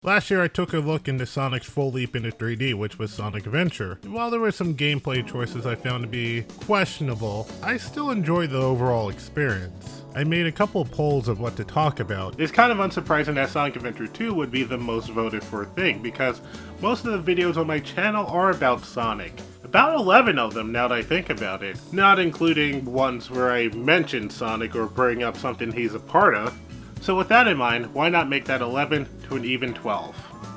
Last year I took a look into Sonic's full leap into 3D, which was Sonic Adventure. And while there were some gameplay choices I found to be questionable, I still enjoyed the overall experience. I made a couple polls of what to talk about. It's kind of unsurprising that Sonic Adventure 2 would be the most voted for thing, because most of the videos on my channel are about Sonic. About 11 of them now that I think about it, not including ones where I mention Sonic or bring up something he's a part of. So with that in mind, why not make that 11 to an even 12?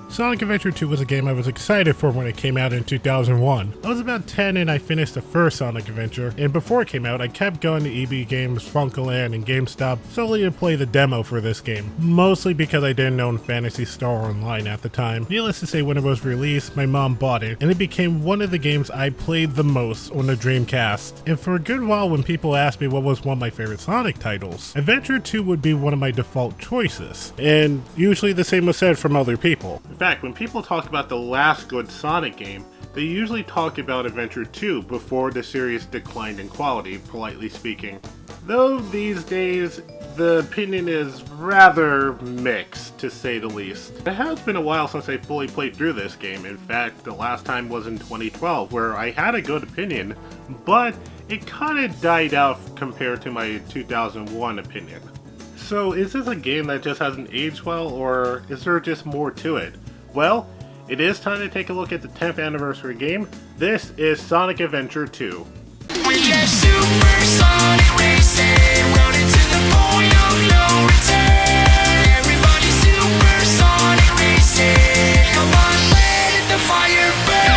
Sonic Adventure 2 was a game I was excited for when it came out in 2001. I was about 10 and I finished the first Sonic Adventure, and before it came out I kept going to EB Games, Funkoland, and GameStop solely to play the demo for this game, mostly because I didn't own Phantasy Star Online at the time. Needless to say, when it was released, my mom bought it, and it became one of the games I played the most on the Dreamcast. And for a good while when people asked me what was one of my favorite Sonic titles, Adventure 2 would be one of my default choices, and usually the same was said from other people. In fact, when people talk about the last good Sonic game, they usually talk about Adventure 2 before the series declined in quality, politely speaking. Though these days, the opinion is rather mixed, to say the least. It has been a while since I fully played through this game. In fact, the last time was in 2012, where I had a good opinion, but it kinda died out compared to my 2001 opinion. So is this a game that just hasn't aged well, or is there just more to it? Well, it is time to take a look at the 10th anniversary game. This is Sonic Adventure 2. We are Super Sonic Racing, run into the point of no return. Everybody Super Sonic Racing, come on, let the fire burn.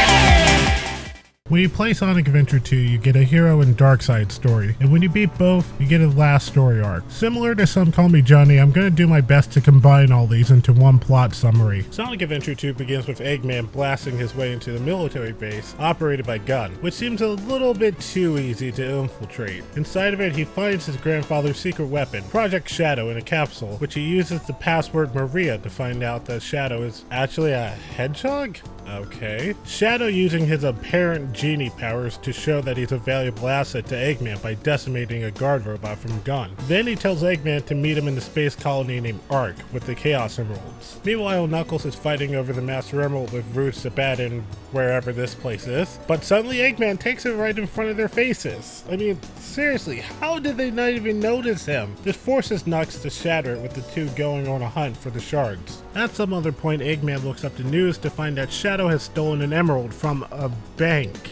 When you play Sonic Adventure 2, you get a hero and dark side story, and when you beat both, you get a last story arc. Similar to Some Call Me Johnny, I'm going to do my best to combine all these into one plot summary. Sonic Adventure 2 begins with Eggman blasting his way into the military base operated by Gun, which seems a little bit too easy to infiltrate. Inside of it, he finds his grandfather's secret weapon, Project Shadow, in a capsule, which he uses the password Maria to find out that Shadow is actually a hedgehog? Okay. Shadow using his apparent genie powers to show that he's a valuable asset to Eggman by decimating a guard robot from Gun. Then he tells Eggman to meet him in the space colony named Ark with the Chaos Emeralds. Meanwhile, Knuckles is fighting over the Master Emerald with Rouge Sabat in wherever this place is, but suddenly Eggman takes it right in front of their faces. I mean, seriously, how did they not even notice him? This forces Knucks to shatter it with the two going on a hunt for the shards. At some other point, Eggman looks up the news to find that Shadow has stolen an emerald from a bank.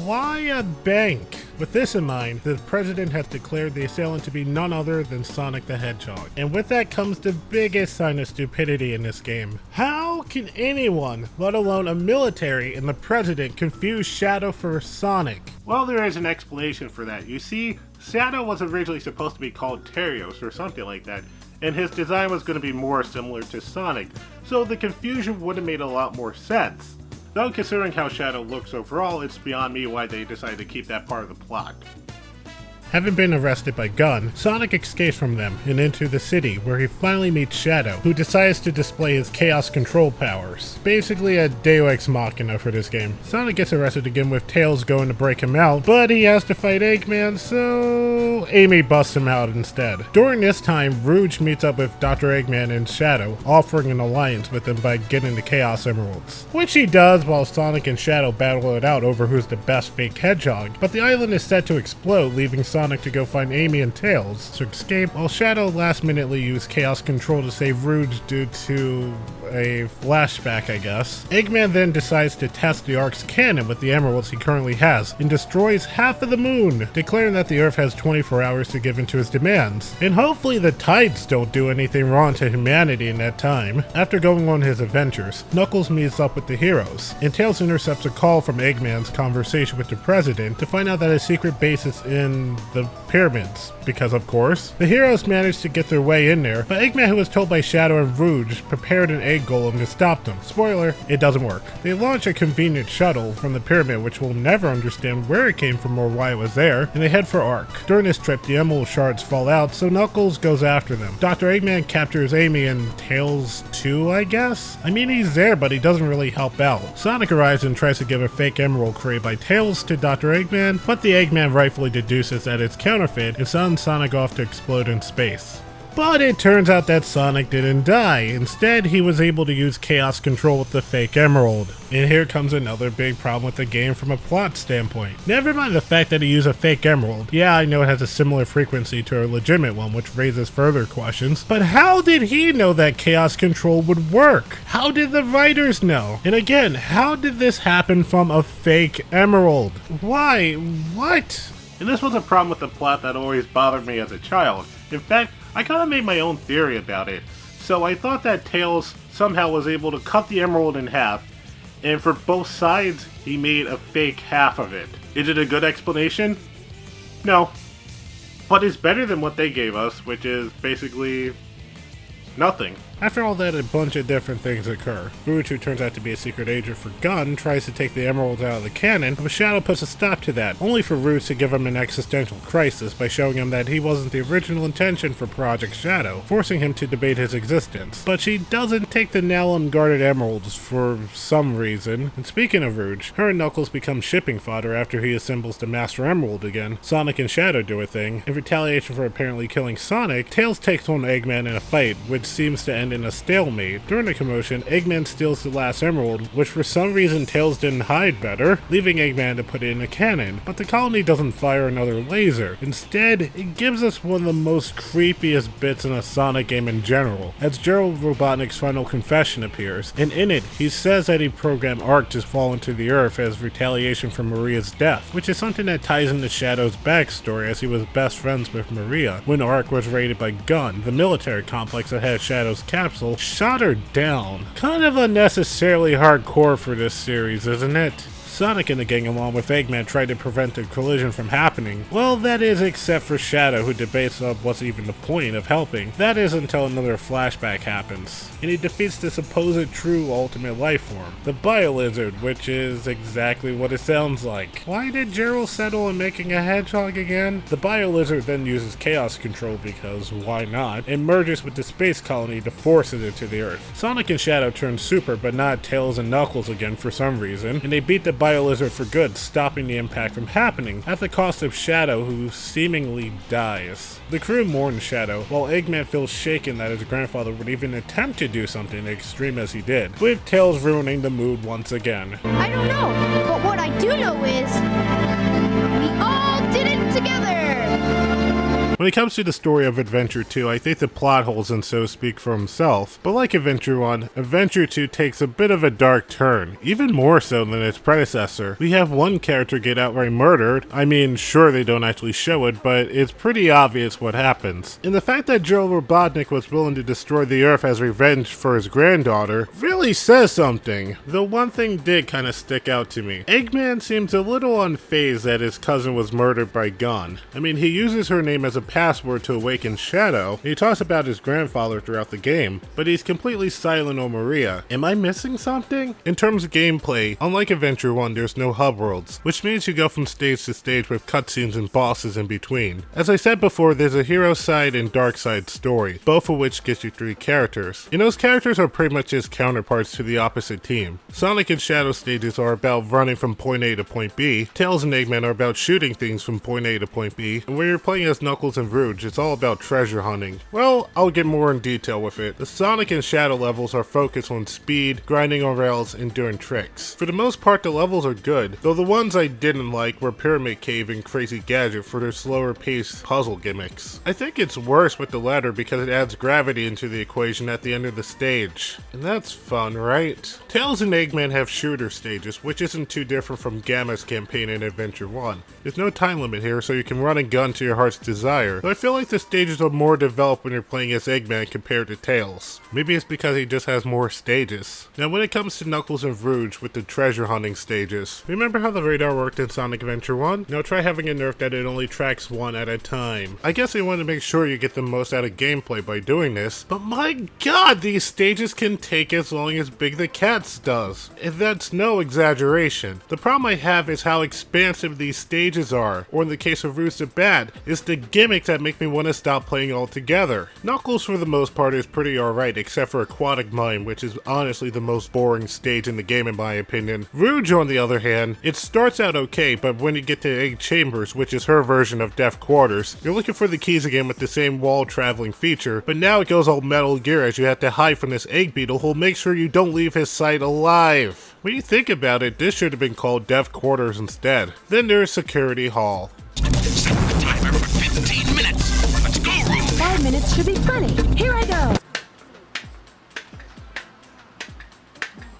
Why a bank? With this in mind, the president has declared the assailant to be none other than Sonic the Hedgehog. And with that comes the biggest sign of stupidity in this game. How can anyone, let alone a military and the president, confuse Shadow for Sonic? Well, there is an explanation for that. You see, Shadow was originally supposed to be called Terios or something like that, and his design was going to be more similar to Sonic, so the confusion would have made a lot more sense. Though considering how Shadow looks overall, it's beyond me why they decided to keep that part of the plot. Having been arrested by Gun, Sonic escapes from them and into the city, where he finally meets Shadow, who decides to display his chaos control powers. Basically a Deus Ex Machina for this game. Sonic gets arrested again with Tails going to break him out, but he has to fight Eggman, so Amy busts him out instead. During this time, Rouge meets up with Dr. Eggman and Shadow, offering an alliance with them by getting the Chaos Emeralds. Which he does while Sonic and Shadow battle it out over who's the best fake hedgehog, but the island is set to explode, leaving Sonic to go find Amy and Tails to escape, while Shadow last-minutely used Chaos Control to save Rouge due to a flashback, I guess. Eggman then decides to test the Ark's cannon with the emeralds he currently has, and destroys half of the moon, declaring that the Earth has 24 hours to give in to his demands. And hopefully the tides don't do anything wrong to humanity in that time. After going on his adventures, Knuckles meets up with the heroes, and Tails intercepts a call from Eggman's conversation with the president to find out that his secret base is in the pyramids, because of course. The heroes manage to get their way in there, but Eggman, who was told by Shadow and Rouge, prepared an egg golem to stop them. Spoiler, it doesn't work. They launch a convenient shuttle from the pyramid, which we'll never understand where it came from or why it was there, and they head for Ark. During this trip, the emerald shards fall out, so Knuckles goes after them. Dr. Eggman captures Amy and Tails too, I guess? I mean, he's there, but he doesn't really help out. Sonic arrives and tries to give a fake emerald created by Tails to Dr. Eggman, but the Eggman rightfully deduces that it's counterfeit and sends Sonic off to explode in space. But it turns out that Sonic didn't die. Instead, he was able to use Chaos Control with the fake emerald. And here comes another big problem with the game from a plot standpoint. Never mind the fact that he used a fake emerald. Yeah, I know it has a similar frequency to a legitimate one, which raises further questions. But how did he know that Chaos Control would work? How did the writers know? And again, how did this happen from a fake emerald? Why? What? And this was a problem with the plot that always bothered me as a child. In fact, I kind of made my own theory about it. So I thought that Tails somehow was able to cut the emerald in half, and for both sides, he made a fake half of it. Is it a good explanation? No. But it's better than what they gave us, which is basically nothing. After all that, a bunch of different things occur. Rouge, who turns out to be a secret agent for Gun, tries to take the emeralds out of the cannon, but Shadow puts a stop to that, only for Rouge to give him an existential crisis by showing him that he wasn't the original intention for Project Shadow, forcing him to debate his existence. But she doesn't take the now unguarded emeralds for some reason. And speaking of Rouge, her and Knuckles become shipping fodder after he assembles the Master Emerald again. Sonic and Shadow do a thing. In retaliation for apparently killing Sonic, Tails takes on Eggman in a fight, which seems to end in a stalemate. During the commotion, Eggman steals the last emerald, which for some reason Tails didn't hide better, leaving Eggman to put it in a cannon. But the colony doesn't fire another laser. Instead, it gives us one of the most creepiest bits in a Sonic game in general, as Gerald Robotnik's final confession appears, and in it, he says that he programmed Arc to fall into the Earth as retaliation for Maria's death, which is something that ties into Shadow's backstory, as he was best friends with Maria when Arc was raided by Gun, the military complex that had Shadow's capsule, shot her down. Kind of unnecessarily hardcore for this series, isn't it? Sonic and the gang, along with Eggman, tried to prevent the collision from happening. Well, that is except for Shadow, who debates on what's even the point of helping. That is until another flashback happens, and he defeats the supposed true ultimate life form, the Bio-Lizard, which is exactly what it sounds like. Why did Gerald settle on making a hedgehog again? The Bio-Lizard then uses Chaos Control because why not, and merges with the space colony to force it into the Earth. Sonic and Shadow turn super, but not Tails and Knuckles again for some reason, and they beat the Bio-Lizard for good, stopping the impact from happening, at the cost of Shadow, who seemingly dies. The crew mourns Shadow, while Eggman feels shaken that his grandfather would even attempt to do something extreme as he did, with Tails ruining the mood once again. I don't know, but what I do know is we all did it together! When it comes to the story of Adventure 2, I think the plot holes and so speak for himself, but like Adventure 1, Adventure 2 takes a bit of a dark turn, even more so than its predecessor. We have one character get outright murdered. I mean, sure they don't actually show it, but it's pretty obvious what happens. And the fact that Joe Robotnik was willing to destroy the Earth as revenge for his granddaughter really says something. Though one thing did kind of stick out to me. Eggman seems a little unfazed that his cousin was murdered by Gun. I mean, he uses her name as a password to awaken Shadow, and he talks about his grandfather throughout the game, but he's completely silent on Maria. Am I missing something? In terms of gameplay, unlike Adventure 1, there's no hub worlds, which means you go from stage to stage with cutscenes and bosses in between. As I said before, there's a hero side and dark side story, both of which gives you 3 characters. And those characters are pretty much just counterparts to the opposite team. Sonic and Shadow stages are about running from point A to point B, Tails and Eggman are about shooting things from point A to point B, and when you're playing as Knuckles and Rouge, it's all about treasure hunting. Well, I'll get more in detail with it. The Sonic and Shadow levels are focused on speed, grinding on rails, and doing tricks. For the most part, the levels are good, though the ones I didn't like were Pyramid Cave and Crazy Gadget for their slower paced puzzle gimmicks. I think it's worse with the latter because it adds gravity into the equation at the end of the stage. And that's fun, right? Tails and Eggman have shooter stages, which isn't too different from Gamma's campaign in Adventure 1. There's no time limit here, so you can run and gun to your heart's desire, but I feel like the stages are more developed when you're playing as Eggman compared to Tails. Maybe it's because he just has more stages. Now when it comes to Knuckles and Rouge with the treasure hunting stages, remember how the radar worked in Sonic Adventure 1? Now try having a nerf that it only tracks one at a time. I guess they want to make sure you get the most out of gameplay by doing this, but my god, these stages can take as long as Big the Cat's does. And that's no exaggeration. The problem I have is how expansive these stages are, or in the case of Rouge the Bat, is the gimmick gimmicks that make me want to stop playing altogether. Knuckles for the most part is pretty alright, except for Aquatic Mine, which is honestly the most boring stage in the game in my opinion. Rouge on the other hand, it starts out okay, but when you get to Egg Chambers, which is her version of Death Quarters, you're looking for the keys again with the same wall traveling feature, but now it goes all Metal Gear as you have to hide from this egg beetle who'll make sure you don't leave his sight alive. When you think about it, this should have been called Death Quarters instead. Then there's Security Hall. Set the timer for 15 minutes. Let's go, Rouge. 5 minutes should be plenty. Here I go.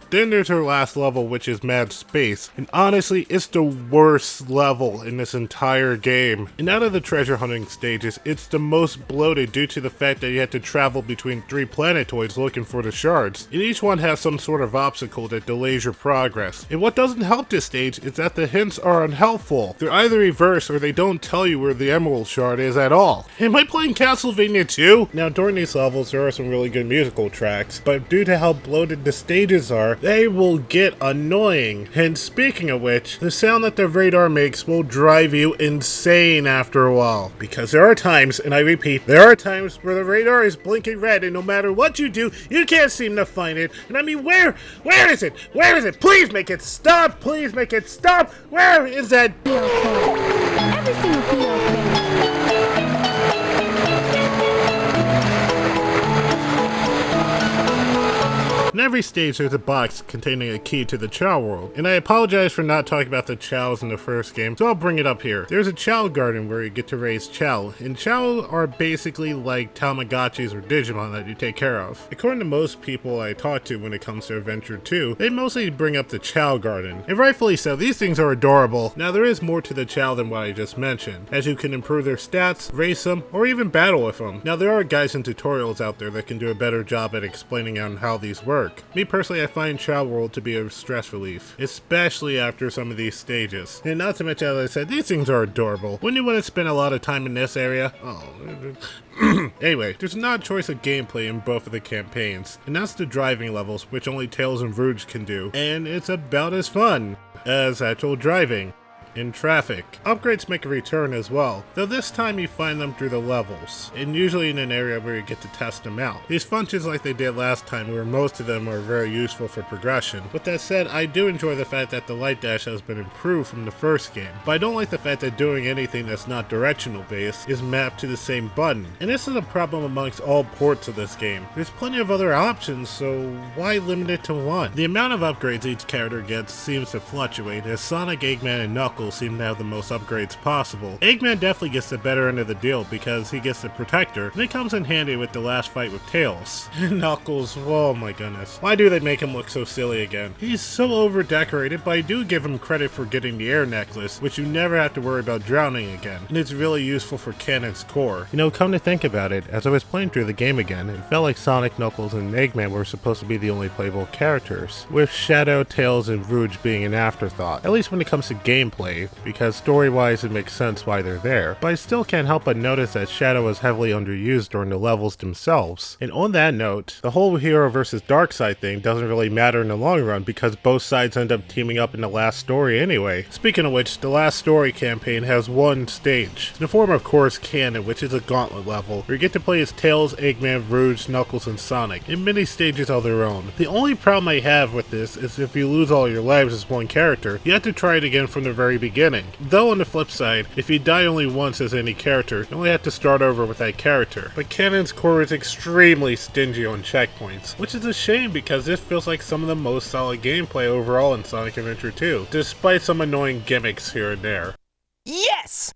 Then there's her last level, which is Mad Space, and honestly, it's the worst level in this entire game. And out of the treasure hunting stages, it's the most bloated due to the fact that you have to travel between 3 planetoids looking for the shards, and each one has some sort of obstacle that delays your progress. And what doesn't help this stage is that the hints are unhelpful. They're either reversed or they don't tell you where the emerald shard is at all. Am I playing Castlevania 2? Now during these levels there are some really good musical tracks, but due to how bloated the stages are, they will get annoying. And speaking of which, the sound that the radar makes will drive you insane after a while. Because there are times, and I repeat, there are times where the radar is blinking red and no matter what you do, you can't seem to find it. And I mean, where is it? Where is it? Please make it stop! Please make it stop! Where is that? Be okay. Everything will be okay. In every stage there's a box containing a key to the Chow world, and I apologize for not talking about the Chows in the first game, so I'll bring it up here. There's a Chow garden where you get to raise Chow, and Chow are basically like Tamagotchis or Digimon that you take care of. According to most people I talk to when it comes to Adventure 2, they mostly bring up the Chow garden, and rightfully so. These things are adorable. Now there is more to the Chow than what I just mentioned, as you can improve their stats, race them, or even battle with them. Now there are guides and tutorials out there that can do a better job at explaining on how these work. Me personally, I find Chow World to be a stress relief, especially after some of these stages. And not to mention, as I said, these things are adorable. Wouldn't you want to spend a lot of time in this area? Oh. Anyway, there's not a choice of gameplay in both of the campaigns, and that's the driving levels, which only Tails and Rouge can do. And it's about as fun as actual driving. In traffic. Upgrades make a return as well, though this time you find them through the levels, and usually in an area where you get to test them out. These functions like they did last time, where most of them are very useful for progression. With that said, I do enjoy the fact that the light dash has been improved from the first game, but I don't like the fact that doing anything that's not directional based is mapped to the same button, and this is a problem amongst all ports of this game. There's plenty of other options, so why limit it to one? The amount of upgrades each character gets seems to fluctuate, as Sonic, Eggman, and Knuckles seem to have the most upgrades possible. Eggman definitely gets the better end of the deal because he gets the protector, and it comes in handy with the last fight with Tails. Knuckles, oh my goodness. Why do they make him look so silly again? He's so over decorated, but I do give him credit for getting the air necklace, which you never have to worry about drowning again, and it's really useful for Ganon's core. You know, come to think about it, as I was playing through the game again, it felt like Sonic, Knuckles, and Eggman were supposed to be the only playable characters, with Shadow, Tails, and Rouge being an afterthought, at least when it comes to gameplay, because story-wise it makes sense why they're there, but I still can't help but notice that Shadow was heavily underused during the levels themselves. And on that note, the whole hero versus dark side thing doesn't really matter in the long run because both sides end up teaming up in the last story anyway. Speaking of which, the last story campaign has one stage, in the form of course Canon, which is a gauntlet level, where you get to play as Tails, Eggman, Rouge, Knuckles, and Sonic, in many stages of their own. The only problem I have with this is if you lose all your lives as one character, you have to try it again from the very beginning. Though on the flip side, if you die only once as any character, you only have to start over with that character. But Canon's core is extremely stingy on checkpoints, which is a shame because this feels like some of the most solid gameplay overall in Sonic Adventure 2, despite some annoying gimmicks here and there. Yes!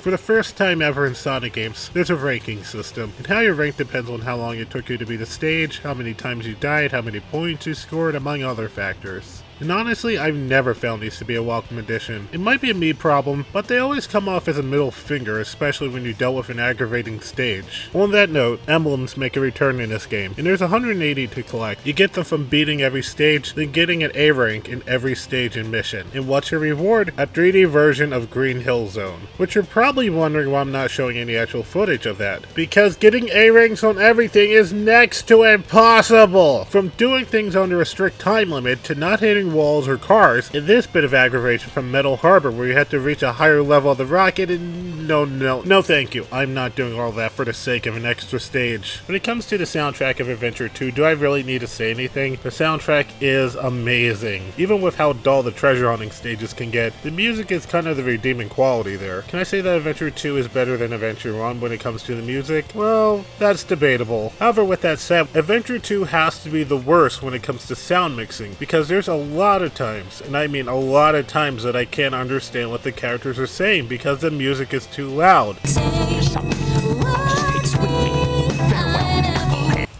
For the first time ever in Sonic games, there's a ranking system, and how you're ranked depends on how long it took you to beat a stage, how many times you died, how many points you scored, among other factors. And honestly, I've never found these to be a welcome addition. It might be a me problem, but they always come off as a middle finger, especially when you dealt with an aggravating stage. On that note, emblems make a return in this game, and there's 180 to collect. You get them from beating every stage, then getting an A rank in every stage and mission. And what's your reward? A 3D version of Green Hill Zone. Which you're probably wondering why I'm not showing any actual footage of that. Because getting A ranks on everything is next to impossible! From doing things under a strict time limit to not hitting walls or cars, and this bit of aggravation from Metal Harbor where you have to reach a higher level of the rocket and no thank you. I'm not doing all that for the sake of an extra stage. When it comes to the soundtrack of Adventure 2, do I really need to say anything? The soundtrack is amazing. Even with how dull the treasure hunting stages can get, the music is kind of the redeeming quality there. Can I say that Adventure 2 is better than Adventure 1 when it comes to the music? Well, that's debatable. However, with that said, Adventure 2 has to be the worst when it comes to sound mixing, because there's a lot of times, and I mean a lot of times, that I can't understand what the characters are saying because the music is too loud.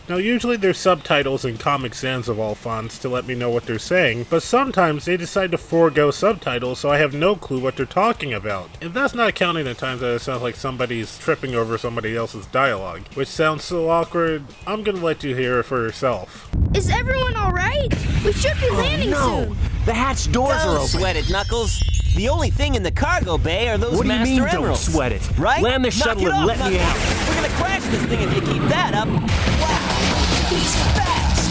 Now usually there's subtitles in Comic Sans of all fonts to let me know what they're saying, but sometimes they decide to forego subtitles so I have no clue what they're talking about. And that's not counting the times that it sounds like somebody's tripping over somebody else's dialogue, which sounds so awkward. I'm gonna let you hear it for yourself. Is everyone alright? We should be landing soon. The hatch doors are Don't open. sweat it, Knuckles. The only thing in the cargo bay are those What do you master mean, emeralds. don't sweat it? Right? Land the Knock shuttle it and off, let me Knuckles. out. We're gonna crash this thing if you keep that up. Wow, he's fast.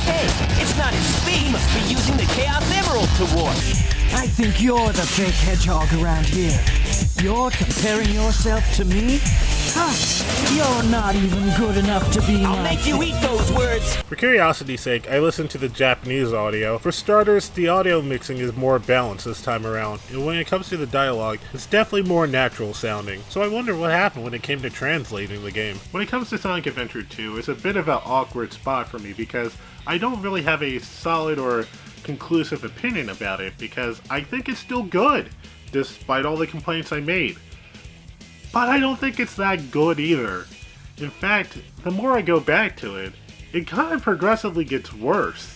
Hey, it's not his speed. He must be using the Chaos Emerald to warp. I think you're the fake hedgehog around here. You're comparing yourself to me? Huh, you're not even good enough to be I'll my make you eat those words. For curiosity's sake, I listened to the Japanese audio. For starters, the audio mixing is more balanced this time around, and when it comes to the dialogue, it's definitely more natural sounding. So I wonder what happened when it came to translating the game. When it comes to Sonic Adventure 2, it's a bit of an awkward spot for me because I don't really have a solid or conclusive opinion about it because I think it's still good, despite all the complaints I made. But I don't think it's that good either. In fact, the more I go back to it, it kind of progressively gets worse.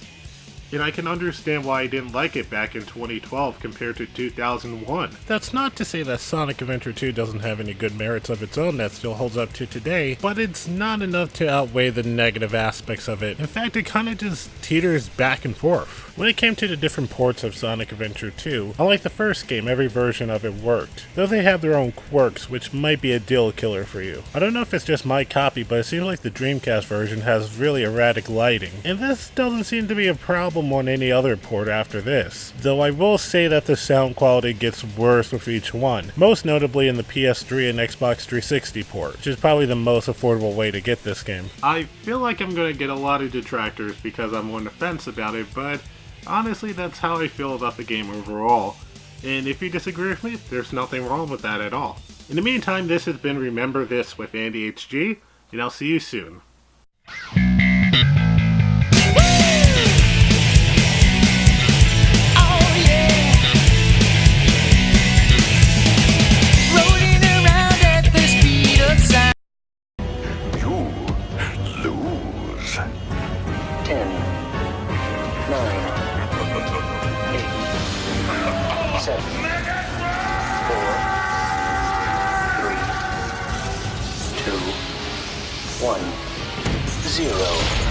And I can understand why I didn't like it back in 2012 compared to 2001. That's not to say that Sonic Adventure 2 doesn't have any good merits of its own that still holds up to today, but it's not enough to outweigh the negative aspects of it. In fact, it kind of just teeters back and forth. When it came to the different ports of Sonic Adventure 2, unlike the first game, every version of it worked, though they have their own quirks, which might be a deal killer for you. I don't know if it's just my copy, but it seems like the Dreamcast version has really erratic lighting, and this doesn't seem to be a problem on any other port after this, though I will say that the sound quality gets worse with each one, most notably in the PS3 and Xbox 360 port, which is probably the most affordable way to get this game. I feel like I'm going to get a lot of detractors because I'm on the fence about it, but honestly that's how I feel about the game overall, and if you disagree with me, there's nothing wrong with that at all. In the meantime, this has been Remember This with Andy HG, and I'll see you soon. Zero.